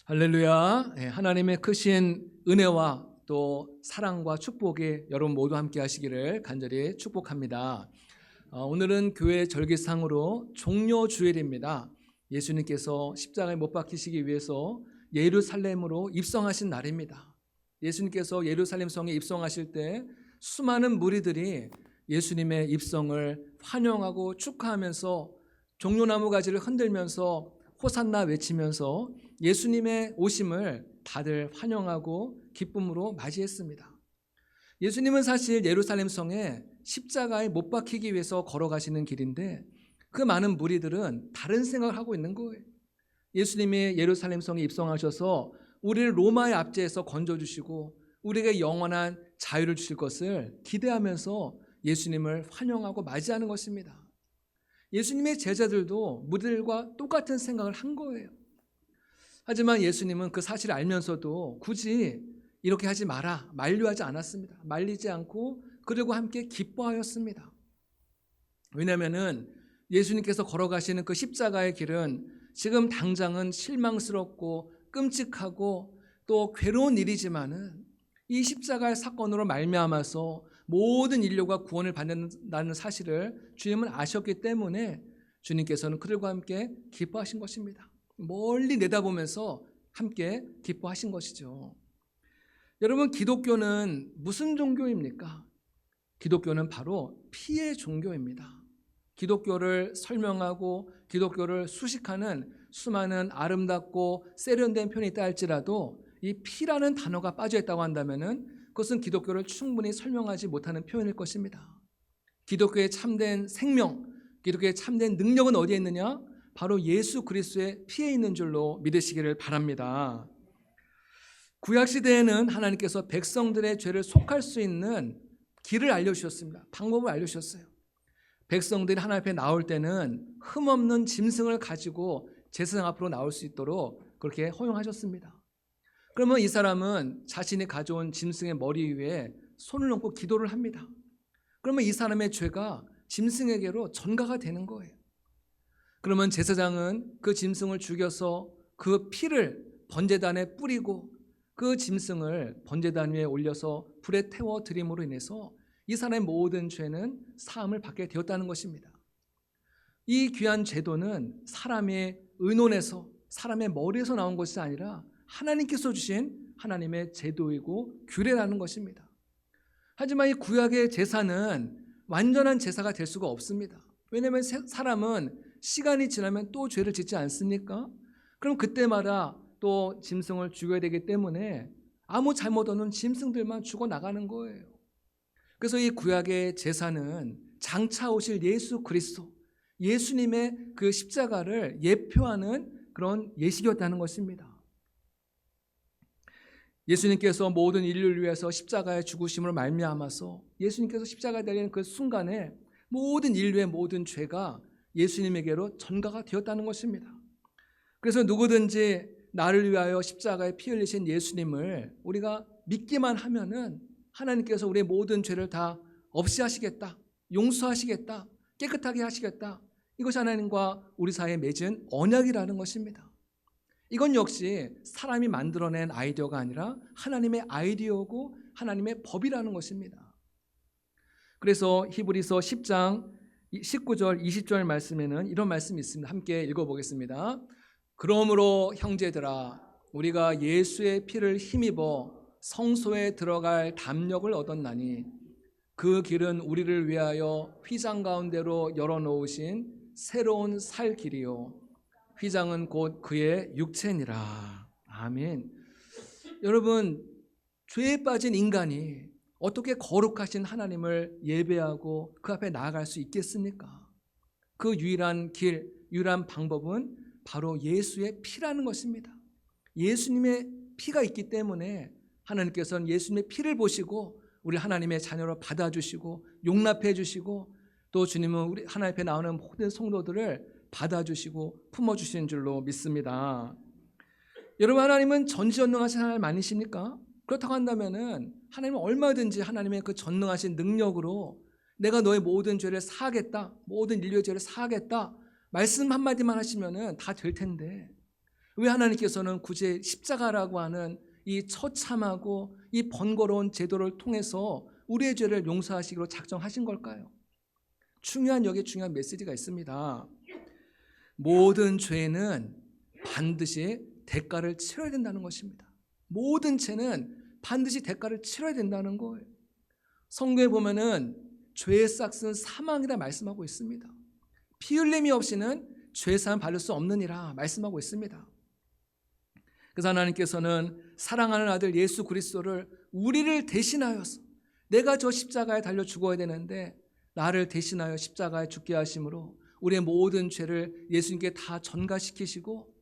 할렐루야. 하나님의 크신 은혜와 또 사랑과 축복이 여러분 모두 함께 하시기를 간절히 축복합니다. 오늘은 교회 절기상으로 종려 주일입니다. 예수님께서 십자가에 못 박히시기 위해서 예루살렘으로 입성하신 날입니다. 예수님께서 예루살렘 성에 입성하실 때 수많은 무리들이 예수님의 입성을 환영하고 축하하면서 종려나무 가지를 흔들면서 호산나 외치면서 예수님의 오심을 다들 환영하고 기쁨으로 맞이했습니다. 예수님은 사실 예루살렘 성에 십자가에 못 박히기 위해서 걸어가시는 길인데 그 많은 무리들은 다른 생각을 하고 있는 거예요. 예수님이 예루살렘 성에 입성하셔서 우리를 로마의 압제에서 건져주시고 우리에게 영원한 자유를 주실 것을 기대하면서 예수님을 환영하고 맞이하는 것입니다. 예수님의 제자들도 무리들과 똑같은 생각을 한 거예요. 하지만 예수님은 그 사실을 알면서도 굳이 이렇게 하지 마라 만류하지 않았습니다. 말리지 않고 그들과 함께 기뻐하였습니다. 왜냐하면 예수님께서 걸어가시는 그 십자가의 길은 지금 당장은 실망스럽고 끔찍하고 또 괴로운 일이지만은 이 십자가의 사건으로 말미암아서 모든 인류가 구원을 받는다는 사실을 주님은 아셨기 때문에 주님께서는 그들과 함께 기뻐하신 것입니다. 멀리 내다보면서 함께 기뻐하신 것이죠. 여러분, 기독교는 무슨 종교입니까? 기독교는 바로 피의 종교입니다. 기독교를 설명하고 기독교를 수식하는 수많은 아름답고 세련된 표현이 있다 할지라도 이 피라는 단어가 빠져있다고 한다면 그것은 기독교를 충분히 설명하지 못하는 표현일 것입니다. 기독교의 참된 생명, 기독교의 참된 능력은 어디에 있느냐? 바로 예수 그리스도의 피에 있는 줄로 믿으시기를 바랍니다. 구약시대에는 하나님께서 백성들의 죄를 속할 수 있는 길을 알려주셨습니다. 방법을 알려주셨어요. 백성들이 하나님 앞에 나올 때는 흠없는 짐승을 가지고 제사장 앞으로 나올 수 있도록 그렇게 허용하셨습니다. 그러면 이 사람은 자신이 가져온 짐승의 머리 위에 손을 얹고 기도를 합니다. 그러면 이 사람의 죄가 짐승에게로 전가가 되는 거예요. 그러면 제사장은 그 짐승을 죽여서 그 피를 번제단에 뿌리고 그 짐승을 번제단 위에 올려서 불에 태워 드림으로 인해서 이 사람의 모든 죄는 사함을 받게 되었다는 것입니다. 이 귀한 제도는 사람의 의논에서 사람의 머리에서 나온 것이 아니라 하나님께서 주신 하나님의 제도이고 규례라는 것입니다. 하지만 이 구약의 제사는 완전한 제사가 될 수가 없습니다. 왜냐하면 사람은 시간이 지나면 또 죄를 짓지 않습니까? 그럼 그때마다 또 짐승을 죽여야 되기 때문에 아무 잘못 없는 짐승들만 죽어나가는 거예요. 그래서 이 구약의 제사는 장차 오실 예수 그리스도, 예수님의 그 십자가를 예표하는 그런 예식이었다는 것입니다. 예수님께서 모든 인류를 위해서 십자가의 죽으심으로 말미암아서 예수님께서 십자가에 달리는 그 순간에 모든 인류의 모든 죄가 예수님에게로 전가가 되었다는 것입니다. 그래서 누구든지 나를 위하여 십자가에 피 흘리신 예수님을 우리가 믿기만 하면은 하나님께서 우리의 모든 죄를 다 없이 하시겠다, 용서하시겠다, 깨끗하게 하시겠다. 이것이 하나님과 우리 사이에 맺은 언약이라는 것입니다. 이건 역시 사람이 만들어낸 아이디어가 아니라 하나님의 아이디어고 하나님의 법이라는 것입니다. 그래서 히브리서 10장 19절 20절 말씀에는 이런 말씀이 있습니다. 함께 읽어보겠습니다. 그러므로 형제들아 우리가 예수의 피를 힘입어 성소에 들어갈 담력을 얻었나니 그 길은 우리를 위하여 휘장 가운데로 열어놓으신 새로운 살 길이요 휘장은 곧 그의 육체니라. 아멘. 여러분, 죄에 빠진 인간이 어떻게 거룩하신 하나님을 예배하고 그 앞에 나아갈 수 있겠습니까? 그 유일한 길, 유일한 방법은 바로 예수의 피라는 것입니다. 예수님의 피가 있기 때문에 하나님께서는 예수님의 피를 보시고 우리 하나님의 자녀로 받아주시고 용납해 주시고 또 주님은 우리 하나님 앞에 나오는 모든 성도들을 받아주시고 품어주시는 줄로 믿습니다. 여러분, 하나님은 전지전능하신 하나님 아니십니까? 그렇다고 한다면 하나님은 얼마든지 하나님의 그 전능하신 능력으로 내가 너의 모든 죄를 사하겠다, 모든 인류의 죄를 사하겠다 말씀 한마디만 하시면 다 될 텐데 왜 하나님께서는 굳이 십자가라고 하는 이 처참하고 이 번거로운 제도를 통해서 우리의 죄를 용서하시기로 작정하신 걸까요? 여기에 중요한 메시지가 있습니다. 모든 죄는 반드시 대가를 치러야 된다는 것입니다. 모든 죄는 반드시 대가를 치러야 된다는 거예요. 성경에 보면은 죄의 싹은 사망이라 말씀하고 있습니다. 피 흘림이 없이는 죄사함 받을 수 없느니라 말씀하고 있습니다. 그래서 하나님께서는 사랑하는 아들 예수 그리스도를 우리를 대신하여서, 내가 저 십자가에 달려 죽어야 되는데 나를 대신하여 십자가에 죽게 하심으로 우리의 모든 죄를 예수님께 다 전가시키시고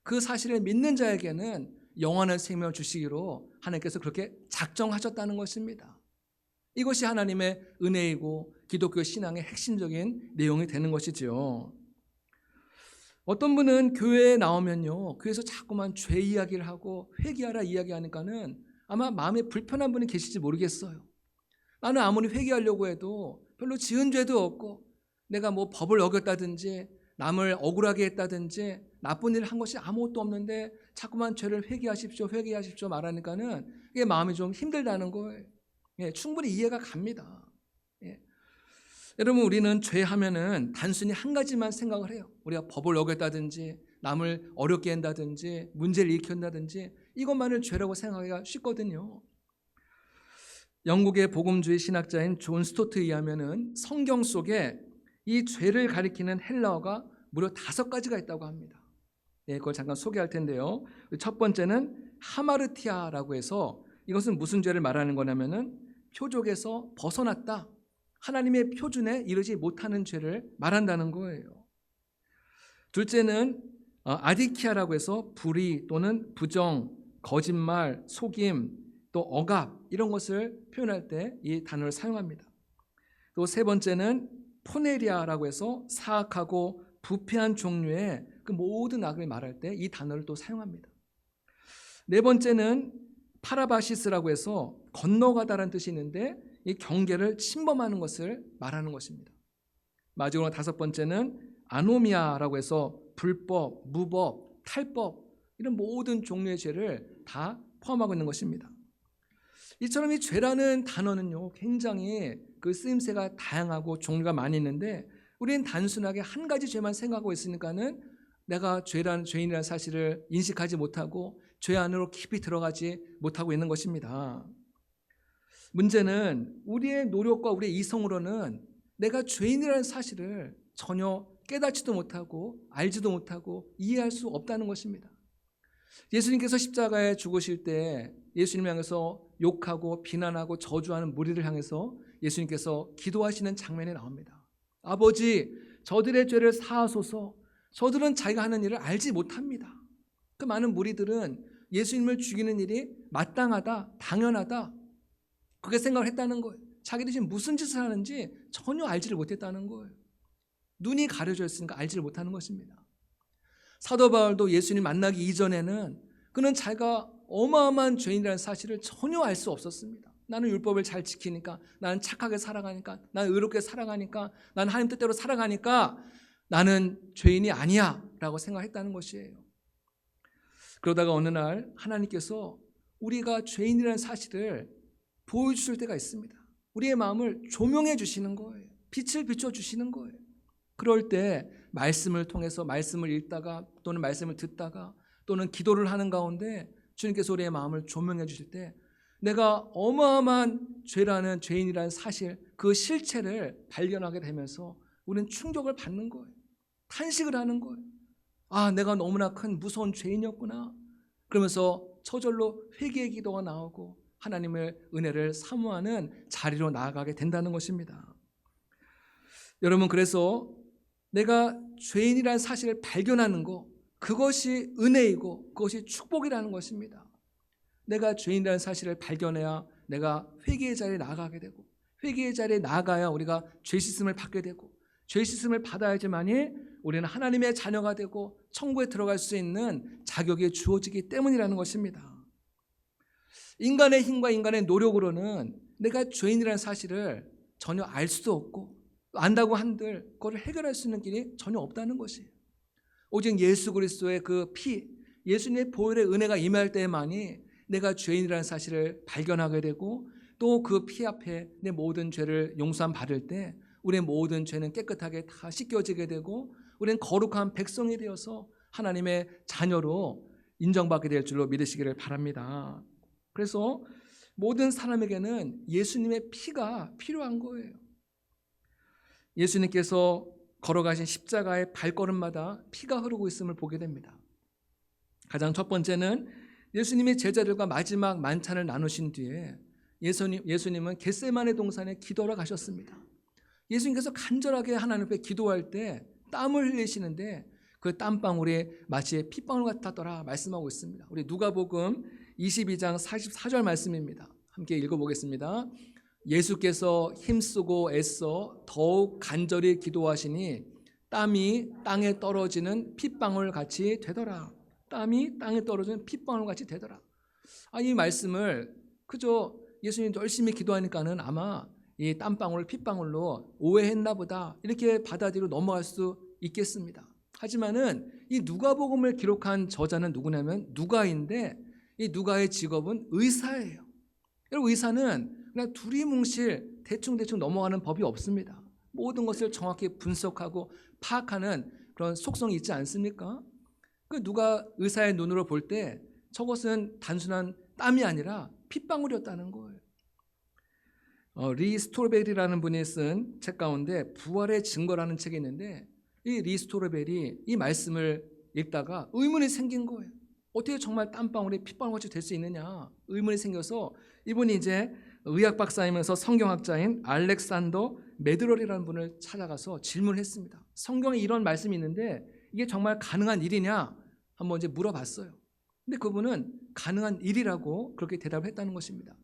그 사실을 믿는 자에게는 영원한 생명을 주시기로 하나님께서 그렇게 작정하셨다는 것입니다. 이것이 하나님의 은혜이고 기독교 신앙의 핵심적인 내용이 되는 것이죠. 어떤 분은 교회에 나오면요, 교회에서 자꾸만 죄 이야기를 하고 회개하라 이야기하니까는 아마 마음에 불편한 분이 계실지 모르겠어요. 나는 아무리 회개하려고 해도 별로 지은 죄도 없고 내가 뭐 법을 어겼다든지 남을 억울하게 했다든지 나쁜 일을 한 것이 아무것도 없는데 자꾸만 죄를 회개하십시오 말하니까는 이게 마음이 좀 힘들다는 거예요. 충분히 이해가 갑니다. 여러분, 우리는 죄하면은 단순히 한 가지만 생각을 해요. 우리가 법을 어겼다든지 남을 어렵게 한다든지 문제를 일으킨다든지 이것만을 죄라고 생각하기가 쉽거든요. 영국의 복음주의 신학자인 존 스토트에 의하면은 성경 속에 이 죄를 가리키는 헬라어가 무려 5가지가 있다고 합니다. 그걸 잠깐 소개할 텐데요. 첫 번째는 하마르티아라고 해서 이것은 무슨 죄를 말하는 거냐면은 표적에서 벗어났다, 하나님의 표준에 이르지 못하는 죄를 말한다는 거예요. 둘째는 아디키아라고 해서 불의 또는 부정, 거짓말, 속임, 또 억압 이런 것을 표현할 때 이 단어를 사용합니다. 또 세 번째는 포네리아라고 해서 사악하고 부패한 종류의 그 모든 악을 말할 때 이 단어를 또 사용합니다. 네 번째는 파라바시스라고 해서 건너가다라는 뜻이 있는데 이 경계를 침범하는 것을 말하는 것입니다. 마지막으로 5번째는 아노미아라고 해서 불법, 무법, 탈법 이런 모든 종류의 죄를 다 포함하고 있는 것입니다. 이처럼 이 죄라는 단어는요, 굉장히 그 쓰임새가 다양하고 종류가 많이 있는데 우리는 단순하게 한 가지 죄만 생각하고 있으니까는 내가 죄인이라는 사실을 인식하지 못하고 죄 안으로 깊이 들어가지 못하고 있는 것입니다. 문제는 우리의 노력과 우리의 이성으로는 내가 죄인이라는 사실을 전혀 깨닫지도 못하고 알지도 못하고 이해할 수 없다는 것입니다. 예수님께서 십자가에 죽으실 때 예수님을 향해서 욕하고 비난하고 저주하는 무리를 향해서 예수님께서 기도하시는 장면이 나옵니다. 아버지, 저들의 죄를 사하소서. 저들은 자기가 하는 일을 알지 못합니다. 그 많은 무리들은 예수님을 죽이는 일이 마땅하다, 당연하다 그렇게 생각을 했다는 거예요. 자기들이 지금 무슨 짓을 하는지 전혀 알지를 못했다는 거예요. 눈이 가려져 있으니까 알지를 못하는 것입니다. 사도 바울도 예수님 만나기 이전에는 그는 자기가 어마어마한 죄인이라는 사실을 전혀 알 수 없었습니다. 나는 율법을 잘 지키니까, 나는 착하게 살아가니까, 나는 의롭게 살아가니까, 나는 하나님 뜻대로 살아가니까 나는 죄인이 아니야 라고 생각했다는 것이에요. 그러다가 어느 날 하나님께서 우리가 죄인이라는 사실을 보여주실 때가 있습니다. 우리의 마음을 조명해 주시는 거예요. 빛을 비춰주시는 거예요. 그럴 때 말씀을 통해서 말씀을 읽다가 또는 말씀을 듣다가 또는 기도를 하는 가운데 주님께서 우리의 마음을 조명해 주실 때 내가 어마어마한 죄인이라는 사실, 그 실체를 발견하게 되면서 우리는 충격을 받는 거예요. 탄식을 하는 거예요. 아, 내가 너무나 큰 무서운 죄인이었구나. 그러면서 저절로 회개의 기도가 나오고 하나님의 은혜를 사모하는 자리로 나아가게 된다는 것입니다. 여러분, 그래서 내가 죄인이라는 사실을 발견하는 것, 그것이 은혜이고 그것이 축복이라는 것입니다. 내가 죄인이라는 사실을 발견해야 내가 회개의 자리에 나아가게 되고, 회개의 자리에 나아가야 우리가 죄 씻음을 받게 되고, 죄 씻음을 받아야지만이 우리는 하나님의 자녀가 되고 천국에 들어갈 수 있는 자격이 주어지기 때문이라는 것입니다. 인간의 힘과 인간의 노력으로는 내가 죄인이라는 사실을 전혀 알 수도 없고, 안다고 한들 그걸 해결할 수 있는 길이 전혀 없다는 것이에요. 오직 예수 그리스도의 그 피, 예수님의 보혈의 은혜가 임할 때만이 내가 죄인이라는 사실을 발견하게 되고 또 그 피 앞에 내 모든 죄를 용서함 받을 때 우리의 모든 죄는 깨끗하게 다 씻겨지게 되고 우리는 거룩한 백성이 되어서 하나님의 자녀로 인정받게 될 줄로 믿으시기를 바랍니다. 그래서 모든 사람에게는 예수님의 피가 필요한 거예요. 예수님께서 걸어가신 십자가의 발걸음마다 피가 흐르고 있음을 보게 됩니다. 가장 첫 번째는 예수님이 제자들과 마지막 만찬을 나누신 뒤에 예수님은 겟세마네 동산에 기도하러 가셨습니다. 예수님께서 간절하게 하나님 앞에 기도할 때 땀을 흘리시는데 그 땀방울이 마치 핏방울 같았더라 말씀하고 있습니다. 우리 누가복음 22장 44절 말씀입니다. 함께 읽어보겠습니다. 예수께서 힘쓰고 애써 더욱 간절히 기도하시니 땀이 땅에 떨어지는 핏방울 같이 되더라. 땀이 땅에 떨어지는 핏방울 같이 되더라. 이 말씀을 그저 예수님 열심히 기도하니까는 아마 이 땀방울 핏방울로 오해했나 보다 이렇게 받아들이고 넘어갈 수 있겠습니다. 하지만은 이 누가복음을 기록한 저자는 누구냐면 누가인데 이 누가의 직업은 의사예요. 여러분 의사는 그냥 두리뭉실 대충 넘어가는 법이 없습니다. 모든 것을 정확히 분석하고 파악하는 그런 속성이 있지 않습니까? 그 누가 의사의 눈으로 볼 때 저것은 단순한 땀이 아니라 핏방울이었다는 거예요. 리 스토르벨이라는 분이 쓴 책 가운데 부활의 증거라는 책이 있는데 이 리 스토르벨이 이 말씀을 읽다가 의문이 생긴 거예요. 어떻게 정말 땀방울이 핏방울같이 될 수 있느냐 의문이 생겨서 이분이 이제 의학 박사이면서 성경학자인 알렉산더 메드럴이라는 분을 찾아가서 질문을 했습니다. 성경에 이런 말씀이 있는데 이게 정말 가능한 일이냐 한번 이제 물어봤어요. 근데 그분은 가능한 일이라고 그렇게 대답을 했다는 것입니다.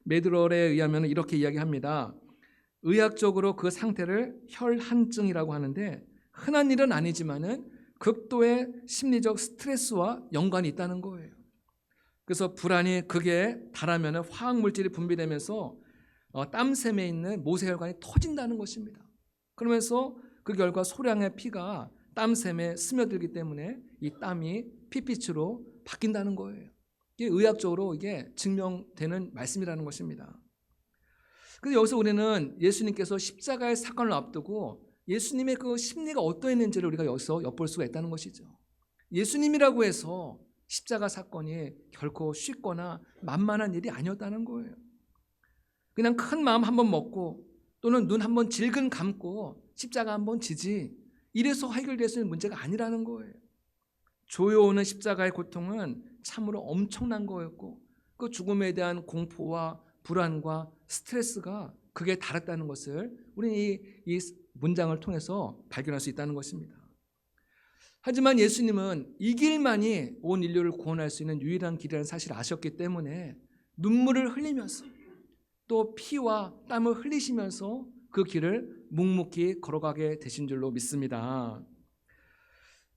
메드럴에 의하면 이렇게 이야기합니다. 의학적으로 그 상태를 혈한증이라고 하는데 흔한 일은 아니지만은 극도의 심리적 스트레스와 연관이 있다는 거예요. 그래서 불안이 극에 달하면 화학물질이 분비되면서 땀샘에 있는 모세혈관이 터진다는 것입니다. 그러면서 그 결과 소량의 피가 땀샘에 스며들기 때문에 이 땀이 핏빛으로 바뀐다는 거예요. 이게 의학적으로 이게 증명되는 말씀이라는 것입니다. 그래서 여기서 우리는 예수님께서 십자가의 사건을 앞두고 예수님의 그 심리가 어떠했는지를 우리가 여기서 엿볼 수가 있다는 것이죠. 예수님이라고 해서 십자가 사건이 결코 쉽거나 만만한 일이 아니었다는 거예요. 그냥 큰 마음 한번 먹고 또는 눈 한번 질근 감고 십자가 한번 지지 이래서 해결될 수 있는 문제가 아니라는 거예요. 조여오는 십자가의 고통은 참으로 엄청난 거였고 그 죽음에 대한 공포와 불안과 스트레스가 극에 달했다는 것을 우리는 이 문장을 통해서 발견할 수 있다는 것입니다. 하지만 예수님은 이 길만이 온 인류를 구원할 수 있는 유일한 길이라는 사실을 아셨기 때문에 눈물을 흘리면서 또 피와 땀을 흘리시면서 그 길을 묵묵히 걸어가게 되신 줄로 믿습니다.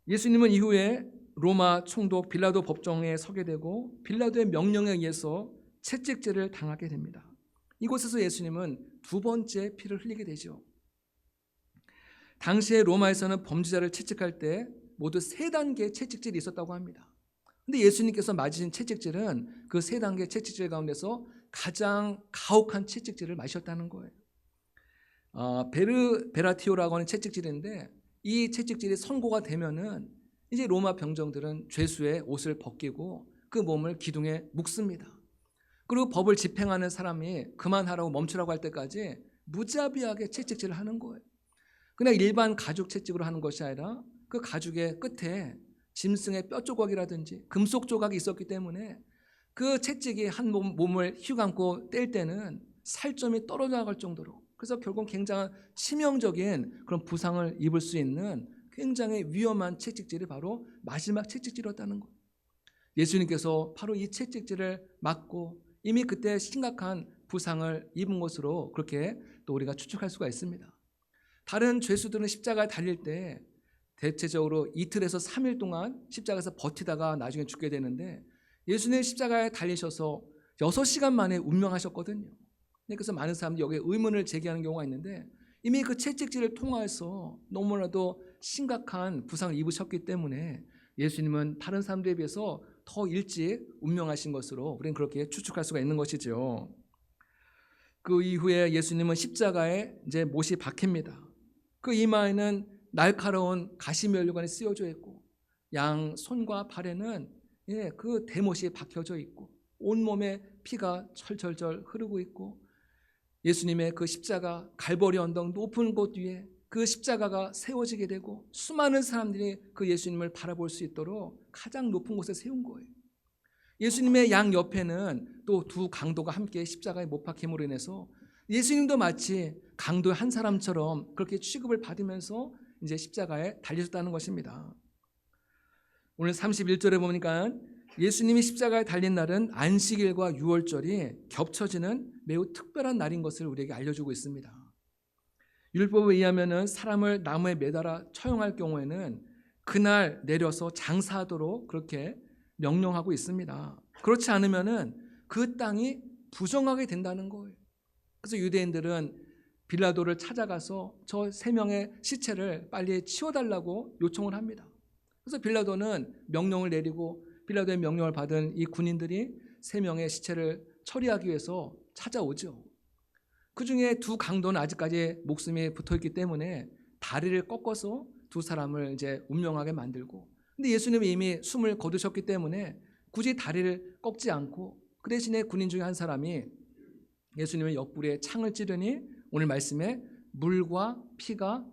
예수님은 이후에 로마 총독 빌라도 법정에 서게 되고 빌라도의 명령에 의해서 채찍질을 당하게 됩니다. 이곳에서 예수님은 두 번째 피를 흘리게 되죠. 당시에 로마에서는 범죄자를 채찍할 때 모두 3단계의 채찍질이 있었다고 합니다. 그런데 예수님께서 맞으신 채찍질은 그 3단계 채찍질 가운데서 가장 가혹한 채찍질을 맞으셨다는 거예요. 베라티오라고 하는 채찍질인데 이 채찍질이 선고가 되면은 이제 로마 병정들은 죄수의 옷을 벗기고 그 몸을 기둥에 묶습니다. 그리고 법을 집행하는 사람이 그만하라고 멈추라고 할 때까지 무자비하게 채찍질을 하는 거예요. 그냥 일반 가죽 채찍으로 하는 것이 아니라 그 가죽의 끝에 짐승의 뼈 조각이라든지 금속 조각이 있었기 때문에 그 채찍이 한 몸을 휘감고 뗄 때는 살점이 떨어져 나갈 정도로 그래서 결국 굉장한 치명적인 그런 부상을 입을 수 있는 굉장히 위험한 채찍질이 바로 마지막 채찍질이었다는 거예요. 예수님께서 바로 이 채찍질을 맞고 이미 그때 심각한 부상을 입은 것으로 그렇게 또 우리가 추측할 수가 있습니다. 다른 죄수들은 십자가에 달릴 때 대체적으로 이틀에서 3일 동안 십자가에서 버티다가 나중에 죽게 되는데 예수님 십자가에 달리셔서 6시간 만에 운명하셨거든요. 그래서 많은 사람들이 여기에 의문을 제기하는 경우가 있는데 이미 그 채찍질을 통해서 너무나도 심각한 부상을 입으셨기 때문에 예수님은 다른 사람들에 비해서 더 일찍 운명하신 것으로 우리는 그렇게 추측할 수가 있는 것이죠. 그 이후에 예수님은 십자가에 이제 못이 박힙니다. 그 이마에는 날카로운 가시면류관이 쓰여져 있고 양 손과 발에는 그 대못이 박혀져 있고 온몸에 피가 철철철 흐르고 있고 예수님의 그 십자가 갈보리 언덕 높은 곳 위에 그 십자가가 세워지게 되고 수많은 사람들이 그 예수님을 바라볼 수 있도록 가장 높은 곳에 세운 거예요. 예수님의 양 옆에는 또 두 강도가 함께 십자가에 못 박힘으로 인해서 예수님도 마치 강도의 한 사람처럼 그렇게 취급을 받으면서 이제 십자가에 달리셨다는 것입니다. 오늘 31절에 보니까 예수님이 십자가에 달린 날은 안식일과 유월절이 겹쳐지는 매우 특별한 날인 것을 우리에게 알려주고 있습니다. 율법에 의하면 사람을 나무에 매달아 처형할 경우에는 그날 내려서 장사하도록 그렇게 명령하고 있습니다. 그렇지 않으면 그 땅이 부정하게 된다는 거예요. 그래서 유대인들은 빌라도를 찾아가서 저 3명의 시체를 빨리 치워달라고 요청을 합니다. 그래서 빌라도는 명령을 내리고 빌라도의 명령을 받은 이 군인들이 3명의 시체를 처리하기 위해서 찾아오죠. 그 중에 두 강도는 아직까지 목숨이 붙어있기 때문에 다리를 꺾어서 두 사람을 이제 운명하게 만들고, 근데 예수님이 이미 숨을 거두셨기 때문에 굳이 다리를 꺾지 않고 그 대신에 군인 중에 한 사람이 예수님의 옆구리에 창을 찌르니 오늘 말씀에 물과 피가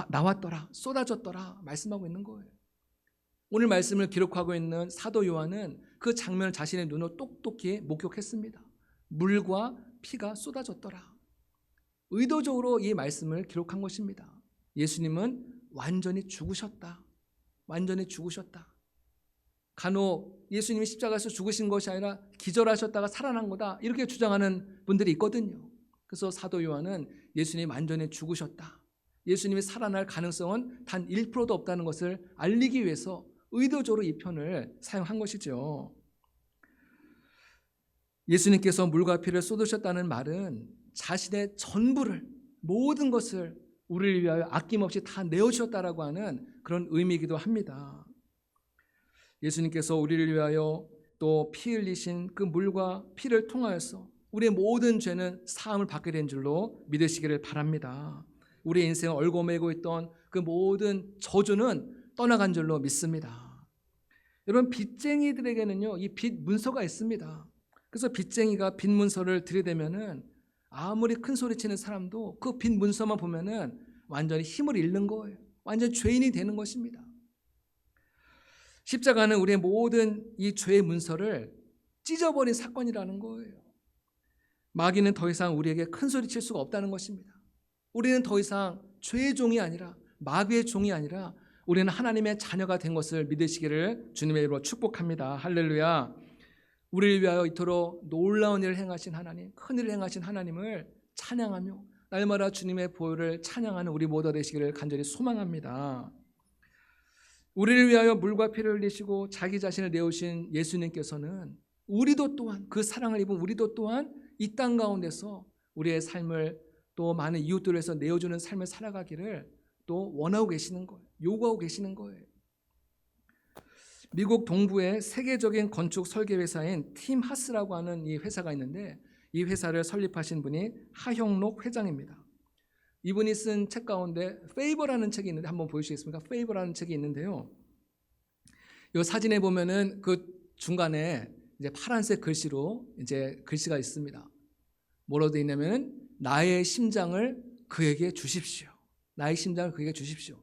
나왔더라, 쏟아졌더라 말씀하고 있는 거예요. 오늘 말씀을 기록하고 있는 사도 요한은 그 장면을 자신의 눈으로 똑똑히 목격했습니다. 물과 피가 쏟아졌더라. 의도적으로 이 말씀을 기록한 것입니다. 예수님은 완전히 죽으셨다. 완전히 죽으셨다. 간혹 예수님이 십자가에서 죽으신 것이 아니라 기절하셨다가 살아난 거다, 이렇게 주장하는 분들이 있거든요. 그래서 사도 요한은 예수님이 완전히 죽으셨다, 예수님이 살아날 가능성은 단 1%도 없다는 것을 알리기 위해서 의도적으로 이 편을 사용한 것이죠. 예수님께서 물과 피를 쏟으셨다는 말은 자신의 전부를, 모든 것을 우리를 위하여 아낌없이 다 내어주셨다라고 하는 그런 의미이기도 합니다. 예수님께서 우리를 위하여 또 피 흘리신 그 물과 피를 통하여서 우리의 모든 죄는 사함을 받게 된 줄로 믿으시기를 바랍니다. 우리의 인생을 얽어매고 있던 그 모든 저주는 떠나간 줄로 믿습니다. 여러분, 빚쟁이들에게는요, 이 빚 문서가 있습니다. 그래서 빚쟁이가 빚 문서를 들이대면은 아무리 큰 소리 치는 사람도 그 빚 문서만 보면은 완전히 힘을 잃는 거예요. 완전 죄인이 되는 것입니다. 십자가는 우리의 모든 이 죄의 문서를 찢어버린 사건이라는 거예요. 마귀는 더 이상 우리에게 큰 소리 칠 수가 없다는 것입니다. 우리는 더 이상 죄의 종이 아니라, 마귀의 종이 아니라 우리는 하나님의 자녀가 된 것을 믿으시기를 주님의 이름으로 축복합니다. 할렐루야. 우리를 위하여 이토록 놀라운 일을 행하신 하나님, 큰 일을 행하신 하나님을 찬양하며 날마다 주님의 보혈을 찬양하는 우리 모두 되시기를 간절히 소망합니다. 우리를 위하여 물과 피를 흘리시고 자기 자신을 내오신 예수님께서는 우리도 또한, 그 사랑을 입은 우리도 또한 이 땅 가운데서 우리의 삶을 또 많은 이웃들을 위해서 내어주는 삶을 살아가기를 또 원하고 계시는 거예요. 요구하고 계시는 거예요. 미국 동부의 세계적인 건축 설계 회사인 팀 하스라고 하는 이 회사가 있는데, 이 회사를 설립하신 분이 하형록 회장입니다. 이분이 쓴 책 가운데 페이버라는 책이 있는데 한번 보여주시겠습니까? 페이버라는 책이 있는데요, 이 사진에 보면은 그 중간에 이제 파란색 글씨로 이제 글씨가 있습니다. 뭐라고 되어 있냐면 나의 심장을 그에게 주십시오. 나의 심장을 그에게 주십시오.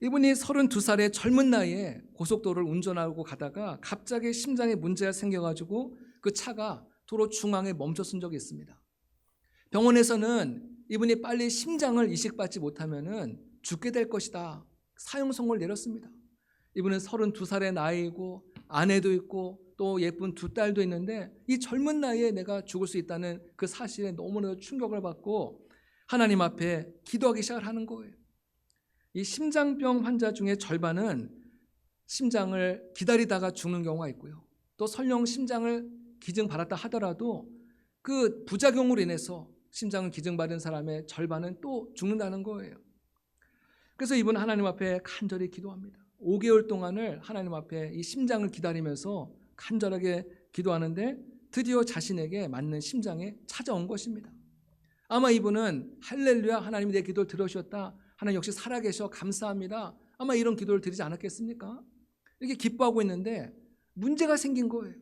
이분이 32살의 젊은 나이에 고속도로를 운전하고 가다가 갑자기 심장에 문제가 생겨가지고 그 차가 도로 중앙에 멈춰선 적이 있습니다. 병원에서는 이분이 빨리 심장을 이식받지 못하면 죽게 될 것이다, 사형 선고를 내렸습니다. 이분은 32살의 나이이고 아내도 있고 또 예쁜 2딸도 있는데 이 젊은 나이에 내가 죽을 수 있다는 그 사실에 너무나도 충격을 받고 하나님 앞에 기도하기 시작을 하는 거예요. 이 심장병 환자 중에 절반은 심장을 기다리다가 죽는 경우가 있고요, 또 설령 심장을 기증받았다 하더라도 그 부작용으로 인해서 심장을 기증받은 사람의 절반은 또 죽는다는 거예요. 그래서 이분은 하나님 앞에 간절히 기도합니다. 5개월 동안을 하나님 앞에 이 심장을 기다리면서 간절하게 기도하는데 드디어 자신에게 맞는 심장이 찾아온 것입니다. 아마 이분은 할렐루야, 하나님이 내 기도를 들으셨다, 하나님 역시 살아계셔, 감사합니다, 아마 이런 기도를 드리지 않았겠습니까? 이렇게 기뻐하고 있는데 문제가 생긴 거예요.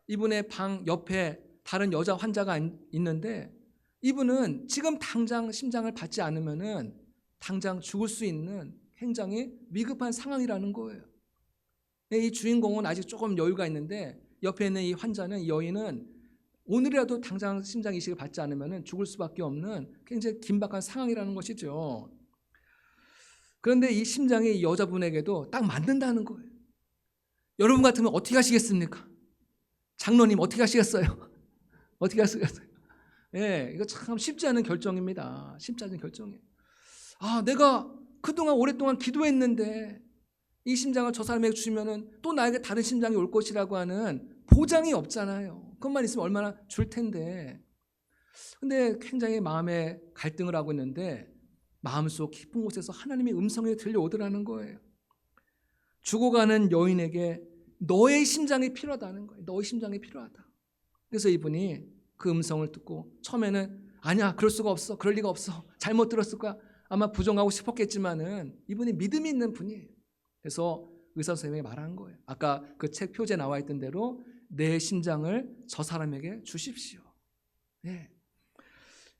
이분의 방 옆에 다른 여자 환자가 있는데 이분은 지금 당장 심장을 받지 않으면은 당장 죽을 수 있는 굉장히 위급한 상황이라는 거예요. 이 주인공은 아직 조금 여유가 있는데 옆에 있는 이 환자는, 이 여인은 오늘이라도 당장 심장 이식을 받지 않으면 죽을 수밖에 없는 굉장히 긴박한 상황이라는 것이죠. 그런데 이 심장이 이 여자분에게도 딱 맞는다는 거예요. 여러분 같으면 어떻게 하시겠습니까? 장로님 어떻게 하시겠어요? 어떻게 하시겠어요? 예, 이거 참 쉽지 않은 결정입니다. 쉽지 않은 결정이에요. 내가 그동안 오랫동안 기도했는데 이 심장을 저 사람에게 주시면은 또 나에게 다른 심장이 올 것이라고 하는 보장이 없잖아요. 그것만 있으면 얼마나 줄 텐데. 근데 굉장히 마음에 갈등을 하고 있는데 마음속 깊은 곳에서 하나님의 음성이 들려오더라는 거예요. 죽어가는 여인에게 너의 심장이 필요하다는 거예요. 너의 심장이 필요하다. 그래서 이분이 그 음성을 듣고 처음에는 아니야, 그럴 수가 없어, 그럴 리가 없어, 잘못 들었을 거야, 아마 부정하고 싶었겠지만은 이분이 믿음이 있는 분이에요. 그래서 의사 선생님이 말한 거예요. 아까 그 책 표지에 나와 있던 대로 내 심장을 저 사람에게 주십시오. 네.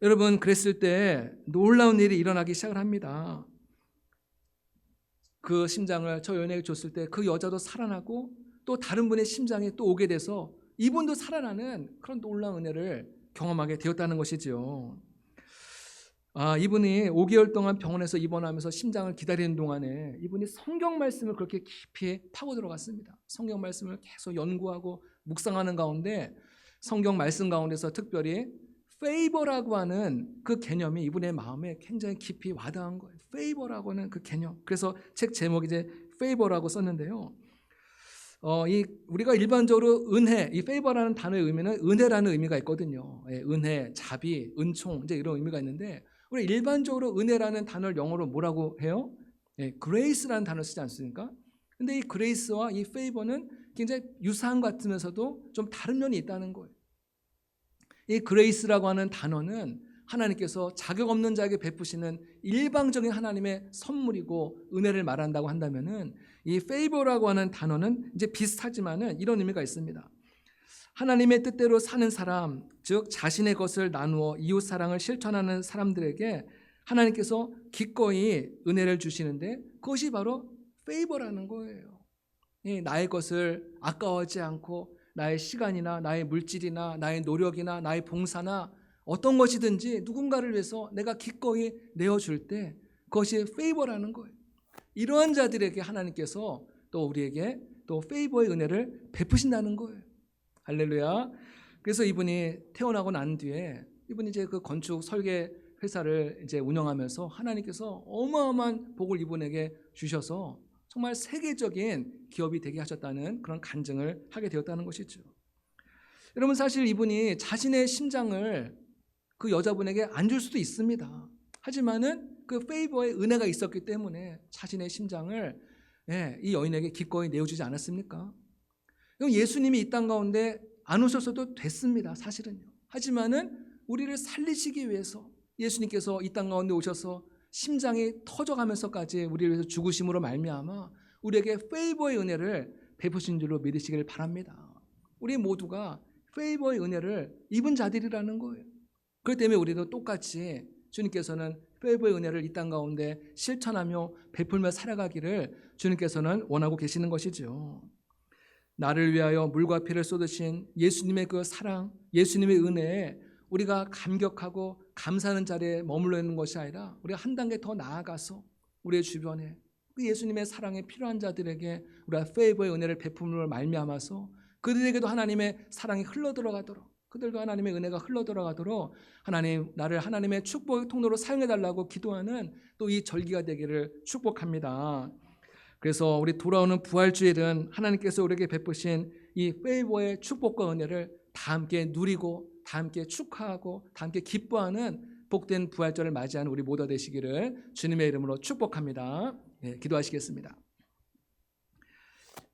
여러분, 그랬을 때 놀라운 일이 일어나기 시작을 합니다. 그 심장을 저 여인에게 줬을 때 그 여자도 살아나고 또 다른 분의 심장이 또 오게 돼서 이분도 살아나는 그런 놀라운 은혜를 경험하게 되었다는 것이죠. 이분이 5개월 동안 병원에서 입원하면서 심장을 기다리는 동안에 이분이 성경 말씀을 그렇게 깊이 파고 들어갔습니다. 성경 말씀을 계속 연구하고 묵상하는 가운데 성경 말씀 가운데서 특별히 페이버라고 하는 그 개념이 이분의 마음에 굉장히 깊이 와닿은 거예요. 페이버라고 하는 그 개념. 그래서 책 제목이 이제 페이버라고 썼는데요. 우리가 일반적으로 은혜, 이 페이버라는 단어의 의미는 은혜라는 의미가 있거든요. 은혜, 자비, 은총, 이제 이런 의미가 있는데 우리 일반적으로 은혜라는 단어를 영어로 뭐라고 해요? grace라는 단어를 쓰지 않습니까? 근데 이 grace와 이 favor는 굉장히 유사한 것 같으면서도 좀 다른 면이 있다는 거예요. 이 grace라고 하는 단어는 하나님께서 자격 없는 자에게 베푸시는 일방적인 하나님의 선물이고 은혜를 말한다고 한다면은 이 favor라고 하는 단어는 이제 비슷하지만은 이런 의미가 있습니다. 하나님의 뜻대로 사는 사람, 즉 자신의 것을 나누어 이웃 사랑을 실천하는 사람들에게 하나님께서 기꺼이 은혜를 주시는데 그것이 바로 페이버라는 거예요. 나의 것을 아까워하지 않고 나의 시간이나 나의 물질이나 나의 노력이나 나의 봉사나 어떤 것이든지 누군가를 위해서 내가 기꺼이 내어줄 때 그것이 페이버라는 거예요. 이러한 자들에게 하나님께서 또 우리에게 또 페이버의 은혜를 베푸신다는 거예요. 할렐루야. 그래서 이분이 태어나고 난 뒤에 이분이 이제 그 건축 설계 회사를 이제 운영하면서 하나님께서 어마어마한 복을 이분에게 주셔서 정말 세계적인 기업이 되게 하셨다는 그런 간증을 하게 되었다는 것이죠. 여러분, 사실 이분이 자신의 심장을 그 여자분에게 안 줄 수도 있습니다. 하지만은 그 페이버의 은혜가 있었기 때문에 자신의 심장을 이 여인에게 기꺼이 내어주지 않았습니까? 예수님이 이 땅 가운데 안 오셨어도 됐습니다. 사실은요. 하지만은 우리를 살리시기 위해서 예수님께서 이 땅 가운데 오셔서 심장이 터져가면서까지 우리를 위해서 죽으심으로 말미암아 우리에게 페이버의 은혜를 베푸신 줄로 믿으시길 바랍니다. 우리 모두가 페이버의 은혜를 입은 자들이라는 거예요. 그렇기 때문에 우리도 똑같이 주님께서는 페이버의 은혜를 이 땅 가운데 실천하며 베풀며 살아가기를 주님께서는 원하고 계시는 것이죠. 나를 위하여 물과 피를 쏟으신 예수님의 그 사랑, 예수님의 은혜에 우리가 감격하고 감사하는 자리에 머물러 있는 것이 아니라 우리가 한 단계 더 나아가서 우리의 주변에 그 예수님의 사랑에 필요한 자들에게 우리가 페이버의 은혜를 베품으로 말미암아서 그들에게도 하나님의 사랑이 흘러들어가도록, 그들도 하나님의 은혜가 흘러들어가도록 하나님, 나를 하나님의 축복의 통로로 사용해달라고 기도하는 또 이 절기가 되기를 축복합니다. 그래서 우리 돌아오는 부활주일은 하나님께서 우리에게 베푸신 이 페이버의 축복과 은혜를 다 함께 누리고 다 함께 축하하고 다 함께 기뻐하는 복된 부활절을 맞이하는 우리 모두 되시기를 주님의 이름으로 축복합니다. 기도하시겠습니다.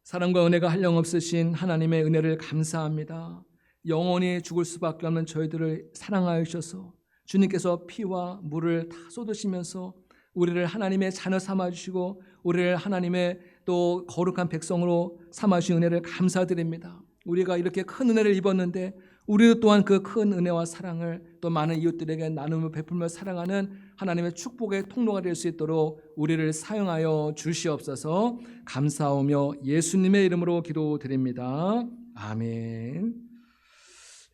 사랑과 은혜가 한량없으신 하나님의 은혜를 감사합니다. 영원히 죽을 수밖에 없는 저희들을 사랑하셔서 주님께서 피와 물을 다 쏟으시면서 우리를 하나님의 자녀 삼아주시고 우리를 하나님의 또 거룩한 백성으로 삼아주신 은혜를 감사드립니다. 우리가 이렇게 큰 은혜를 입었는데 우리도 또한 그 큰 은혜와 사랑을 또 많은 이웃들에게 나누며 베풀며 사랑하는 하나님의 축복의 통로가 될 수 있도록 우리를 사용하여 주시옵소서. 감사하며 예수님의 이름으로 기도드립니다. 아멘.